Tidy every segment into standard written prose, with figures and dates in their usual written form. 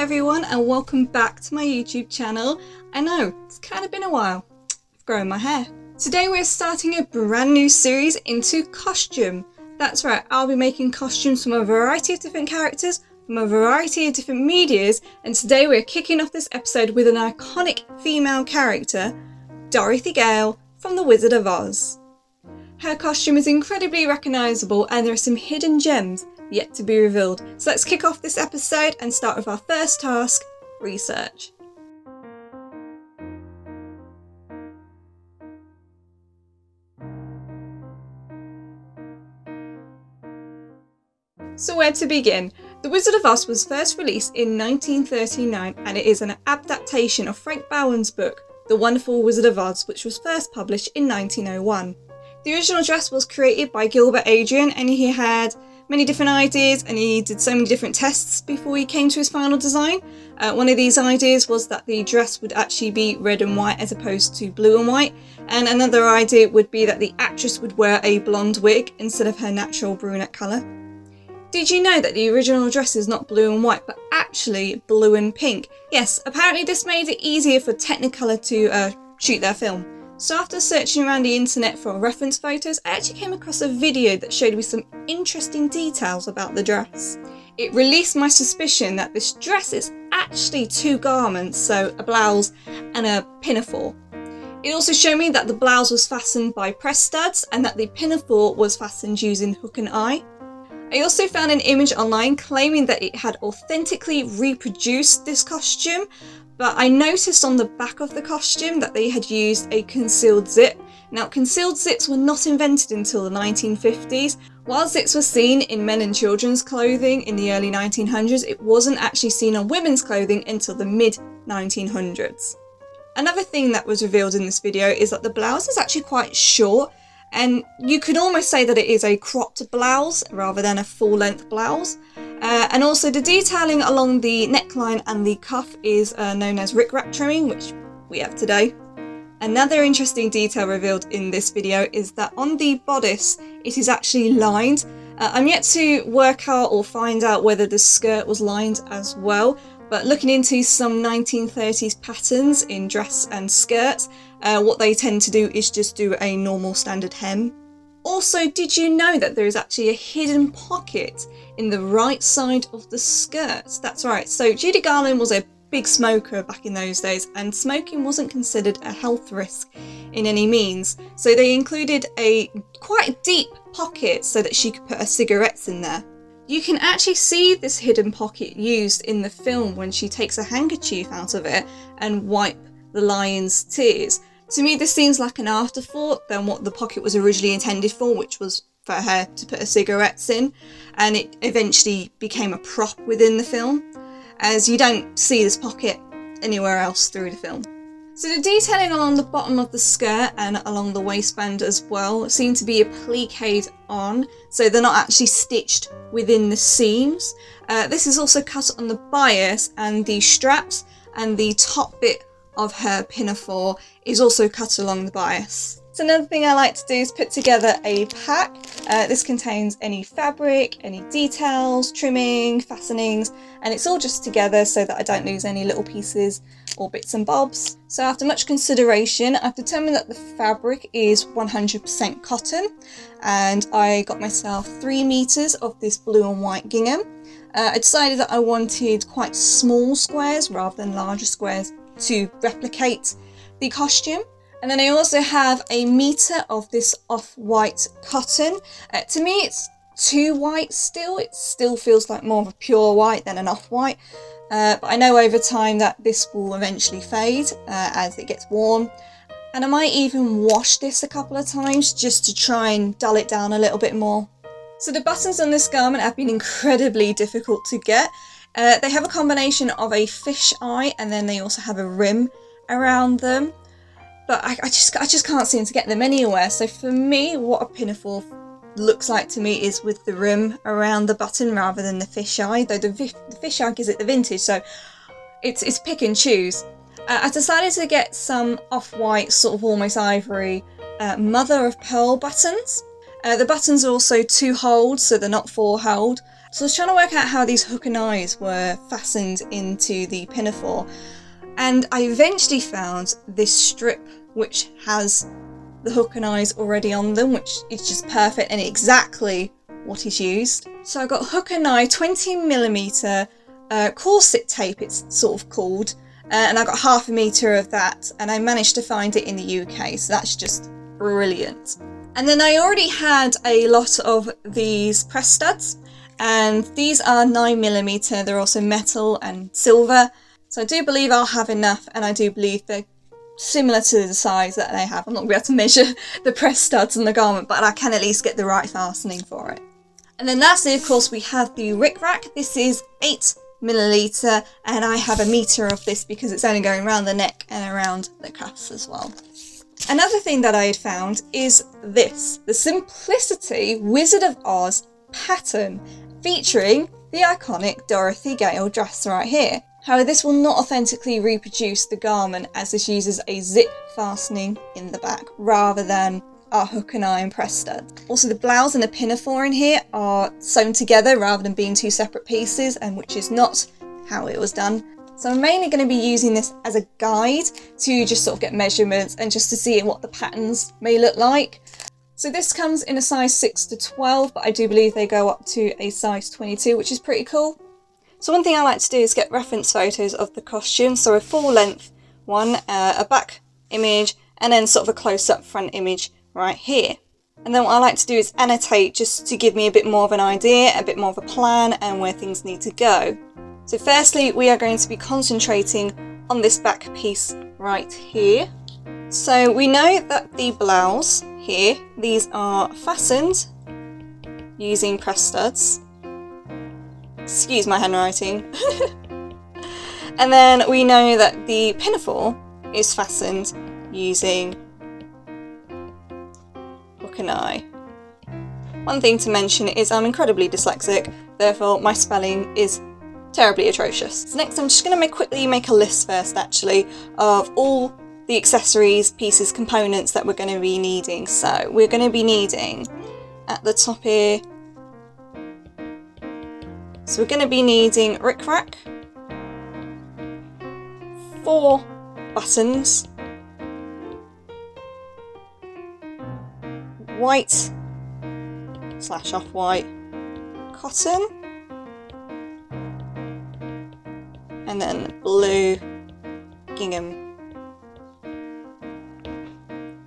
everyone and welcome back to my YouTube channel. I know, it's kind of been a while. I've grown my hair. Today we're starting a brand new series into costume. That's right, I'll be making costumes from a variety of different characters, from a variety of different medias, and today we're kicking off this episode with an iconic female character, Dorothy Gale from The Wizard of Oz. Her costume is incredibly recognisable and there are some hidden gems yet to be revealed. So let's kick off this episode and start with our first task, research. So where to begin? The Wizard of Oz was first released in 1939 and it is an adaptation of Frank Bowen's book, The Wonderful Wizard of Oz, which was first published in 1901. The original dress was created by Gilbert Adrian and he had many different ideas and he did so many different tests before he came to his final design. One of these ideas was that the dress would actually be red and white as opposed to blue and white, and another idea would be that the actress would wear a blonde wig instead of her natural brunette colour. Did you know that the original dress is not blue and white but actually blue and pink? Yes, apparently this made it easier for Technicolor to shoot their film. So after searching around the internet for reference photos, I actually came across a video that showed me some interesting details about the dress. It released my suspicion that this dress is actually two garments, so a blouse and a pinafore. It also showed me that the blouse was fastened by press studs and that the pinafore was fastened using hook and eye. I also found an image online claiming that it had authentically reproduced this costume, but I noticed on the back of the costume that they had used a concealed zip. Now, concealed zips were not invented until the 1950s. While zips were seen in men and children's clothing in the early 1900s, it wasn't actually seen on women's clothing until the mid-1900s. Another thing that was revealed in this video is that the blouse is actually quite short, and you could almost say that it is a cropped blouse rather than a full-length blouse. And also the detailing along the neckline and the cuff is known as rickrack trimming, which we have today. Another interesting detail revealed in this video is that on the bodice it is actually lined. I'm yet to work out or find out whether the skirt was lined as well, but looking into some 1930s patterns in dress and skirts, what they tend to do is just do a normal standard hem. Also, did you know that there is actually a hidden pocket in the right side of the skirt? That's right, so Judy Garland was a big smoker back in those days and smoking wasn't considered a health risk in any means. So they included a quite deep pocket so that she could put her cigarettes in there. You can actually see this hidden pocket used in the film when she takes a handkerchief out of it and wipe the lion's tears. To me, this seems like an afterthought than what the pocket was originally intended for, which was for her to put her cigarettes in, and it eventually became a prop within the film, as you don't see this pocket anywhere else through the film. So the detailing along the bottom of the skirt and along the waistband as well seem to be appliqued on, so they're not actually stitched within the seams. This is also cut on the bias, and the straps and the top bit of her pinafore is also cut along the bias. So another thing I like to do is put together a pack. This contains any fabric, any details, trimming, fastenings, and it's all just together so that I don't lose any little pieces or bits and bobs. So after much consideration, I've determined that the fabric is 100% cotton, and I got myself 3 meters of this blue and white gingham. I decided that I wanted quite small squares rather than larger squares to replicate the costume. And then I also have a meter of this off-white cotton. To me it's too white still, it still feels like more of a pure white than an off-white, but I know over time that this will eventually fade as it gets worn, and I might even wash this a couple of times just to try and dull it down a little bit more. So the buttons on this garment have been incredibly difficult to get. They have a combination of a fish eye and then they also have a rim around them, but I just can't seem to get them anywhere. So for me, what a pinafore looks like to me is with the rim around the button rather than the fish eye, though the fish eye gives it the vintage, so it's pick and choose. I decided to get some off-white, sort of almost ivory, mother of pearl buttons. The buttons are also 2 hold, so they're not 4 hold. So I was trying to work out how these hook and eyes were fastened into the pinafore, and I eventually found this strip which has the hook and eyes already on them, which is just perfect and exactly what is used. So I got hook and eye 20mm corset tape, it's sort of called, and I got ½ meter of that, and I managed to find it in the UK, so that's just brilliant. And then I already had a lot of these press studs, and these are 9mm, they're also metal and silver, so I do believe I'll have enough, and I do believe they're similar to the size that they have. I'm not going to be able to measure the press studs on the garment, but I can at least get the right fastening for it. And then lastly, of course, we have the rickrack. This is 8mm, and I have 1 meter of this because it's only going around the neck and around the cuffs as well. Another thing that I had found is this, the Simplicity Wizard of Oz pattern, featuring the iconic Dorothy Gale dress right here. However, this will not authentically reproduce the garment, as this uses a zip fastening in the back rather than our hook and eye and press stud. Also, the blouse and the pinafore in here are sewn together rather than being 2 separate pieces, and which is not how it was done. So I'm mainly going to be using this as a guide to just sort of get measurements and just to see what the patterns may look like. So this comes in a size 6 to 12, but I do believe they go up to a size 22, which is pretty cool. So one thing I like to do is get reference photos of the costume, so a full length one, a back image, and then sort of a close-up front image right here. And then what I like to do is annotate just to give me a bit more of an idea, a bit more of a plan, and where things need to go. So firstly, we are going to be concentrating on this back piece right here. So we know that the blouse here, these are fastened using press studs. Excuse my handwriting. And then we know that the pinafore is fastened using hook and eye. One thing to mention is I'm incredibly dyslexic, therefore my spelling is terribly atrocious. So next I'm just going to quickly make a list first actually of all the accessories, pieces, components that we're going to be needing. So we're going to be needing at the top here, so we're going to be needing rickrack, 4 buttons, white / off-white cotton, and then blue gingham.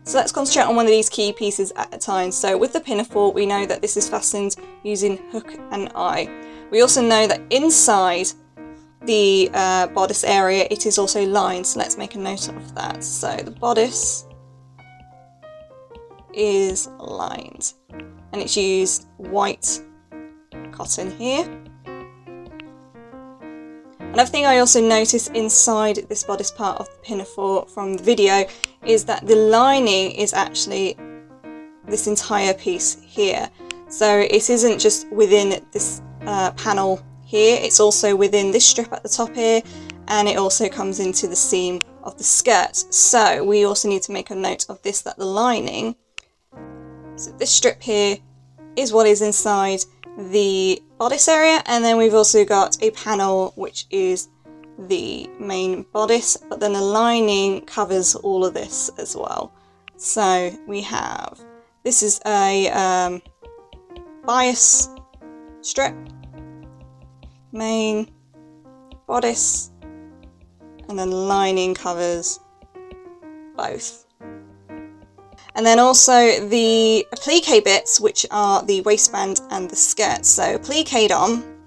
So let's concentrate on one of these key pieces at a time. So with the pinafore, we know that this is fastened using hook and eye. We also know that inside the bodice area, it is also lined, so let's make a note of that. So the bodice is lined, and it's used white cotton here. Another thing I also noticed inside this bodice part of the pinafore from the video is that the lining is actually this entire piece here. So it isn't just within this panel here, it's also within this strip at the top here, and it also comes into the seam of the skirt. So we also need to make a note of this, that the lining, so this strip here is what is inside the bodice area, and then we've also got a panel which is the main bodice, but then the lining covers all of this as well. So we have, this is a bias strip, main, bodice, and then lining covers both. And then also the applique bits, which are the waistband and the skirt. So appliqued on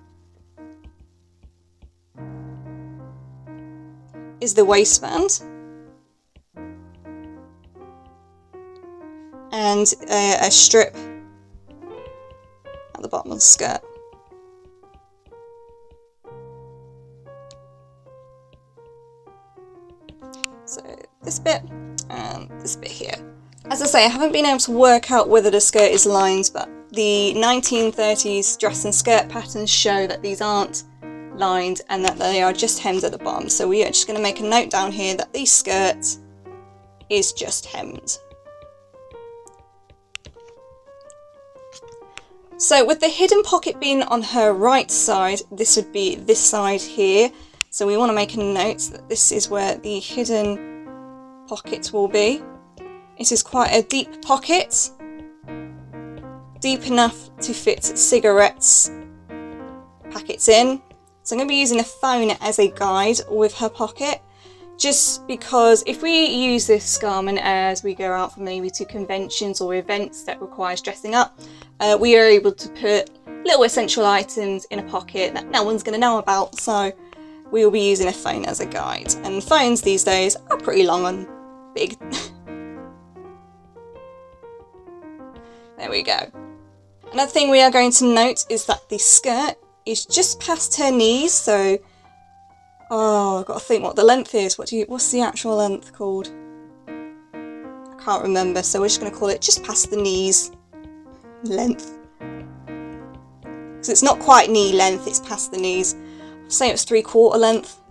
is the waistband, and a strip at the bottom of the skirt. So this bit and this bit here. As I say, I haven't been able to work out whether the skirt is lined, but the 1930s dress and skirt patterns show that these aren't lined and that they are just hemmed at the bottom. So we are just going to make a note down here that the skirt is just hemmed. So with the hidden pocket being on her right side, this would be this side here. So we want to make a note that this is where the hidden pocket will be. It is quite a deep pocket, deep enough to fit cigarettes packets in. So I'm going to be using a phone as a guide with her pocket, just because if we use this garment as we go out for maybe to conventions or events that requires dressing up, we are able to put little essential items in a pocket that no one's going to know about. So we will be using a phone as a guide, and phones these days are pretty long and big. There we go. Another thing we are going to note is that the skirt is just past her knees, so I've got to think what the length is. What's the actual length called? I can't remember, so we're just going to call it just past the knees length. Because it's not quite knee length, it's past the knees. I'll say it's 3/4 length,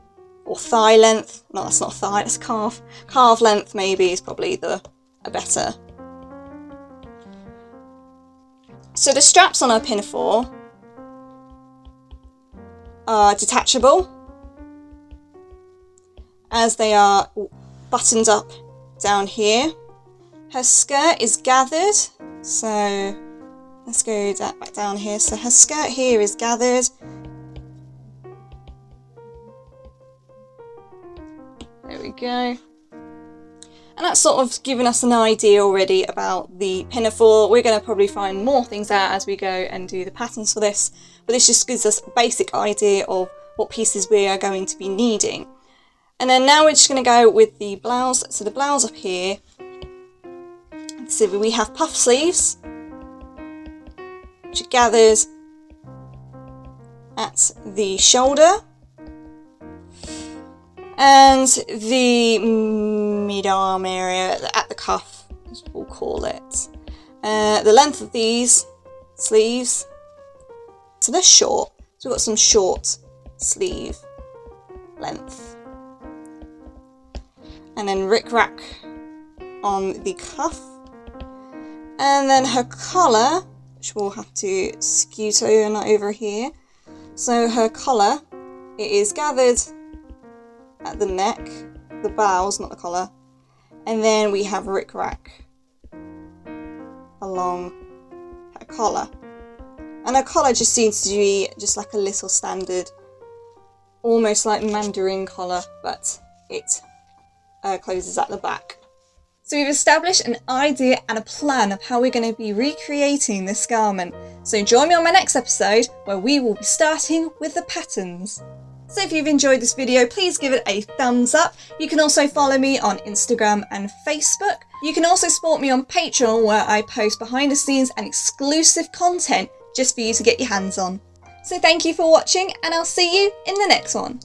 or thigh length. No, that's not thigh, that's calf. Calf length maybe is probably a better. So the straps on our pinafore are detachable, as they are buttoned up down here. Her skirt is gathered, so let's go back down here. So her skirt here is gathered. There we go. And that's sort of given us an idea already about the pinafore. We're going to probably find more things out as we go and do the patterns for this, but this just gives us a basic idea of what pieces we are going to be needing. And then now we're just going to go with the blouse. So the blouse up here, so we have puff sleeves, which are gathered at the shoulder, and the mid-arm area at the cuff, as we'll call it. The length of these sleeves, so they're short, so we've got some short sleeve length. And then rick-rack on the cuff. And then her collar, which we'll have to scoot over here. So her collar, it is gathered at the neck, the bows, not the collar. And then we have rick-rack along her collar. And her collar just seems to be just like a little standard, almost like mandarin collar, but it closes at the back. So we've established an idea and a plan of how we're going to be recreating this garment. So join me on my next episode where we will be starting with the patterns. So if you've enjoyed this video, please give it a thumbs up. You can also follow me on Instagram and Facebook. You can also support me on Patreon, where I post behind the scenes and exclusive content just for you to get your hands on. So thank you for watching, and I'll see you in the next one.